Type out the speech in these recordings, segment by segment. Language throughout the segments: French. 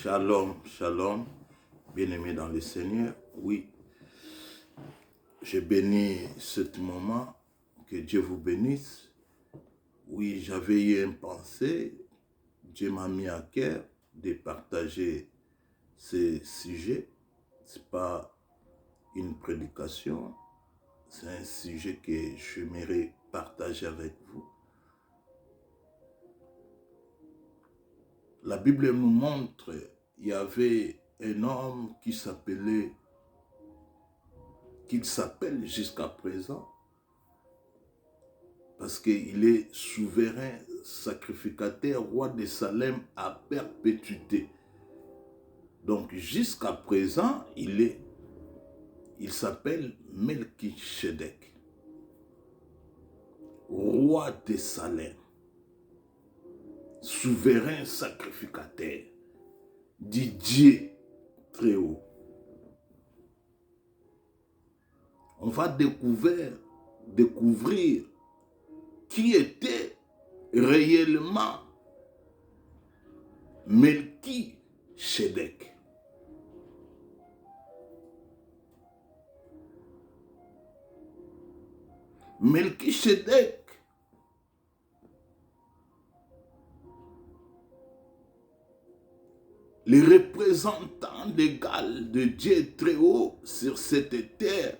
Shalom, shalom, bien-aimés dans le Seigneur. Oui, je bénis ce moment, que Dieu vous bénisse. Oui, j'avais eu une pensée, Dieu m'a mis à cœur de partager ce sujet. Ce n'est pas une prédication, c'est un sujet que j'aimerais partager avec vous. La Bible nous montre, il y avait un homme qui s'appelle jusqu'à présent, parce qu'il est souverain, sacrificateur, roi de Salem à perpétuité. Donc jusqu'à présent, il s'appelle Melchisedec, roi de Salem, souverain sacrificateur, du Dieu très haut. On va découvrir qui était réellement Melchisedec. Melchisedec le représentant légal de Dieu très haut sur cette terre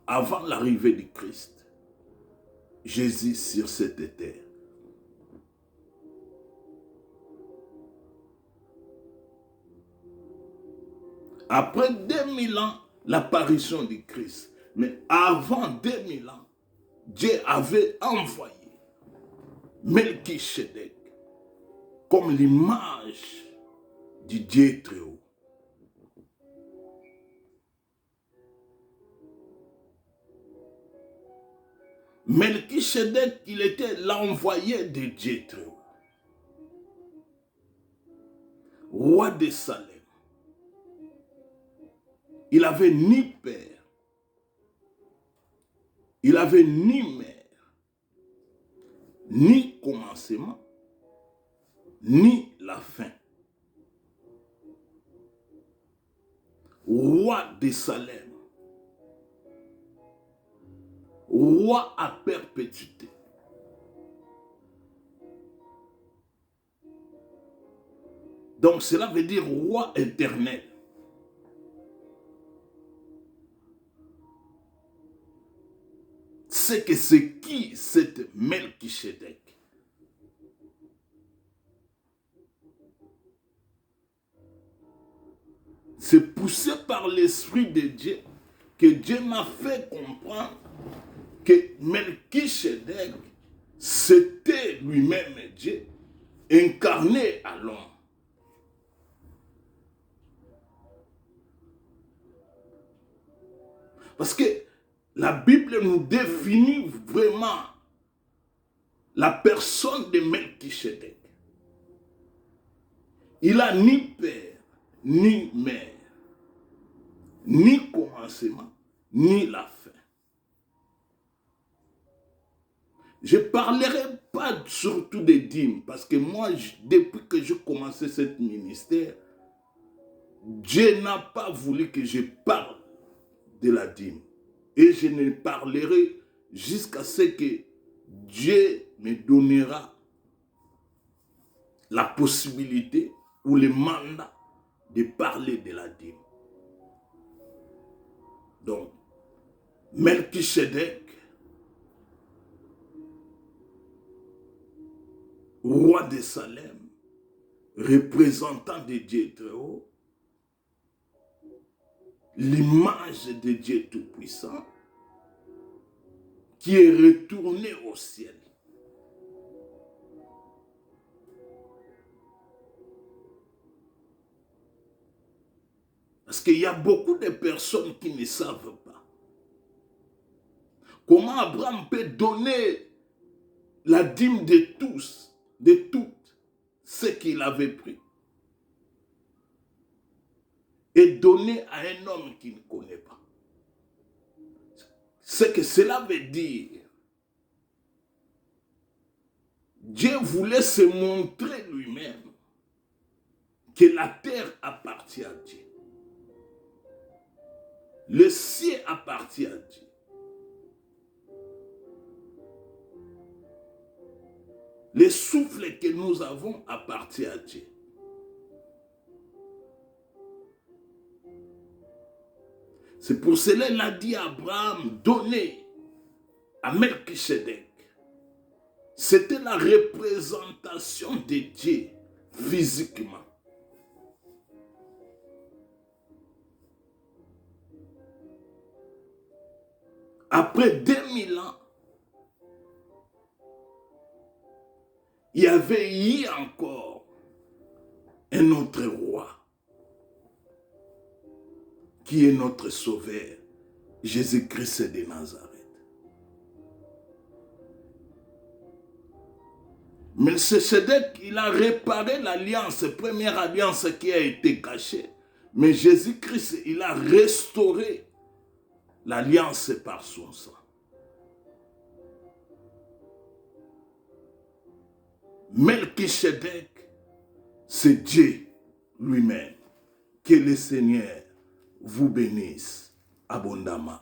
avant l'arrivée du Christ. Jésus sur cette terre. Après 2000 ans, l'apparition du Christ. Mais avant 2000 ans, Dieu avait envoyé Melchisedec comme l'image du Dieu très haut. Melchisedec, il était l'envoyé de Dieu très haut. Roi de Salem. Il n'avait ni père, il n'avait ni mère, ni commencement, ni la fin. Roi de Salem, roi à perpétuité. Donc cela veut dire roi éternel. C'est qui cette Melchisedec? C'est poussé par l'Esprit de Dieu que Dieu m'a fait comprendre que Melchisedec, c'était lui-même Dieu, incarné à l'homme. Parce que la Bible nous définit vraiment la personne de Melchisedec. Il n'a ni père, ni mère, ni commencement, ni la fin. Je ne parlerai pas surtout des dîmes, parce que moi, depuis que j'ai commencé ce ministère, Dieu n'a pas voulu que je parle de la dîme. Et je ne parlerai jusqu'à ce que Dieu me donnera la possibilité ou le mandat de parler de la dîme. Donc, Melchisedec, roi de Salem, représentant de Dieu très haut, l'image de Dieu Tout-Puissant, qui est retourné au ciel. Parce qu'il y a beaucoup de personnes qui ne savent pas comment Abraham peut donner la dîme de tous, de toutes, ce qu'il avait pris, et donner à un homme qu'il ne connaît pas. Ce que cela veut dire, Dieu voulait se montrer lui-même que la terre appartient à Dieu. Le ciel appartient à Dieu. Le souffle que nous avons appartient à Dieu. C'est pour cela qu'il a dit à Abraham, donnez à Melchisedec. C'était la représentation de Dieu physiquement. Après 2000 ans, il y avait eu encore un autre roi qui est notre sauveur, Jésus-Christ de Nazareth. Melchisedec, il a réparé l'alliance, première alliance qui a été cachée. Mais Jésus-Christ, il a restauré l'alliance par son sang. Melchisedec, c'est Dieu lui-même. Que le Seigneur vous bénisse abondamment.